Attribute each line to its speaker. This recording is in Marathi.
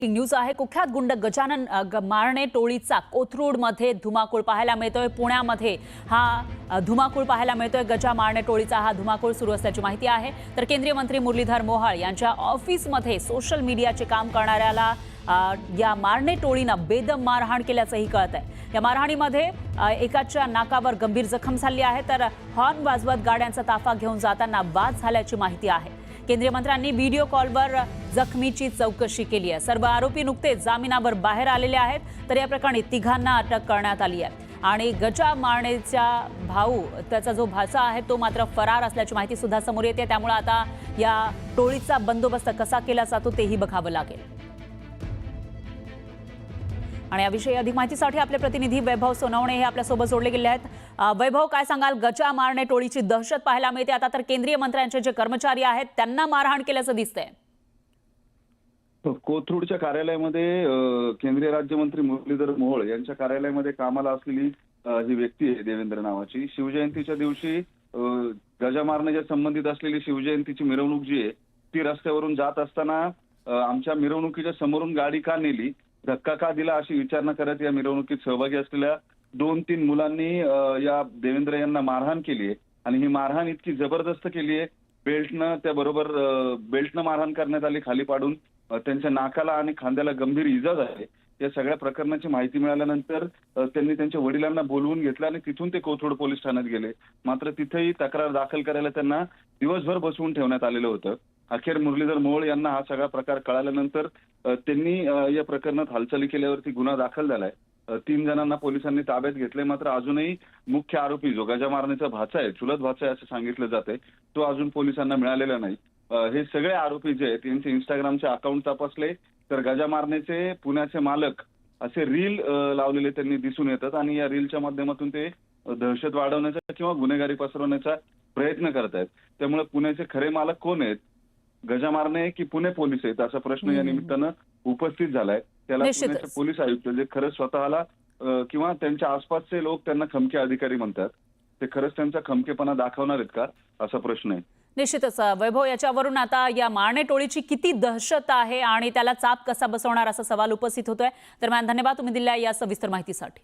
Speaker 1: न्यूज आहे। कुख्यात गुंड गजानन मारणे टोळीचा कोथरूडमध्ये धुमाकूळ पाहायला मिळतोय। पुण्यामध्ये हा धुमाकूळ पाहायला मिळतोय। गजा मारणे टोळीचा हा धुमाकूळ सुरू असल्याची माहिती आहे। तर केंद्रीय मंत्री मुरलीधर मोहोळ यांच्या ऑफिसमध्ये सोशल मीडियाचे काम करणाऱ्याला या मारणे टोळीनं बेदम मारहाण केल्याचंही कळत आहे। या मारहाणीमध्ये एकाच्या नाकावर गंभीर जखम झाली आहे, तर हॉर्न वाजवत गाड्यांचा ताफा घेऊन जाताना वाद झाल्याची माहिती आहे। केंद्रीय मंत्र्यांनी व्हिडिओ कॉलवर जखमीची चौकशी केली आहे। सर्व आरोपी नुकतेच जामिनावर बाहेर आलेले आहेत, तर या प्रकरणी तिघांना अटक करण्यात आली आहे। आणि गजा मारणेचा भाऊ, त्याचा जो भाचा आहे, तो मात्र फरार असल्याची माहिती सुद्धा समोर येते। त्यामुळे आता या टोळीचा बंदोबस्त कसा केला जातो तेही बघावं लागेल। आणि याविषयी अधिक माहितीसाठी आपले प्रतिनिधी वैभव सोनवणे हे आपल्या सोबत जोडले गेले आहेत। वैभव, काय सांगाल? गजा मारणे टोळीची दहशत पाहायला मिळते। आता तर केंद्रीय मंत्र्यांचे जे कर्मचारी आहेत त्यांना मारहाण केल्याचं दिसतंय।
Speaker 2: कोथरूडच्या कार्यालयामध्ये केंद्रीय राज्यमंत्री मुरलीधर मोहोळ यांच्या कार्यालयामध्ये कामाला असलेली ही व्यक्ती आहे देवेंद्र नावाची। शिवजयंतीच्या दिवशी गजा मारण्याच्या संबंधित असलेली शिवजयंतीची मिरवणूक जी आहे ती रस्त्यावरून जात असताना आमच्या मिरवणुकीच्या समोरून गाडी का नेली, धक्का का दिला अशी विचारणा करत या मिरवणुकीत सहभागी असलेल्या 2-3 मुलांनी या देवेंद्र यांना मारहाण केली आहे। आणि ही मारहाण इतकी जबरदस्त केली आहे, बेल्टनं मारहाण करण्यात आली, खाली पाडून त्यांच्या नाकाला आणि खांद्याला गंभीर इजा झाली। या सगळ्या प्रकरणाची माहिती मिळाल्यानंतर त्यांनी त्यांच्या वडिलांना बोलवून घेतलं आणि तिथून ते कोथरूड पोलीस ठाण्यात गेले। मात्र तिथेही तक्रार दाखल करायला त्यांना दिवसभर बसवून ठेवण्यात आलेलं होतं। अखेर मुरलीधर मोहोळ यांना हा सगळा प्रकार कळाल्यानंतर त्यांनी या प्रकरणात हालचाली केल्यावरती गुन्हा दाखल झालाय। 3 जणांना पोलिसांनी ताब्यात घेतलंय। मात्र अजूनही मुख्य आरोपी जो गजा मारण्याचा भाचा आहे, चुलत भाचा आहे असं सांगितलं जातंय, तो अजून पोलिसांना मिळालेला नाही। हे सगळे आरोपी जे आहेत त्यांचे इंस्टाग्रामचे अकाउंट तपासले तर गजा मारण्याचे पुण्याचे मालक असे रील लावलेले त्यांनी दिसून येतात आणि या रीलच्या माध्यमातून ते दहशत वाढवण्याचा किंवा गुन्हेगारी पसरवण्याचा प्रयत्न करतायत। त्यामुळे पुण्याचे खरे मालक कोण आहेत, गजा मारणे की पुणे पोलीस आहेत, असा प्रश्न या निमित्तानं उपस्थित झालाय। त्याला पुण्याचे पोलीस आयुक्त जे खरं स्वतःला किंवा त्यांच्या आसपासचे लोक त्यांना खमके अधिकारी म्हणतात, ते खरंच त्यांचा खमकेपणा दाखवणार आहेत का असा प्रश्न आहे।
Speaker 1: निश्चितच वैभव, याच्यावरून आता या मारणे टोळीची किती दहशत आहे आणि त्याला चाप कसा बसवणार असा सवाल उपस्थित होतोय। दरम्यान धन्यवाद तुम्ही दिलेल्या या सविस्तर माहितीसाठी।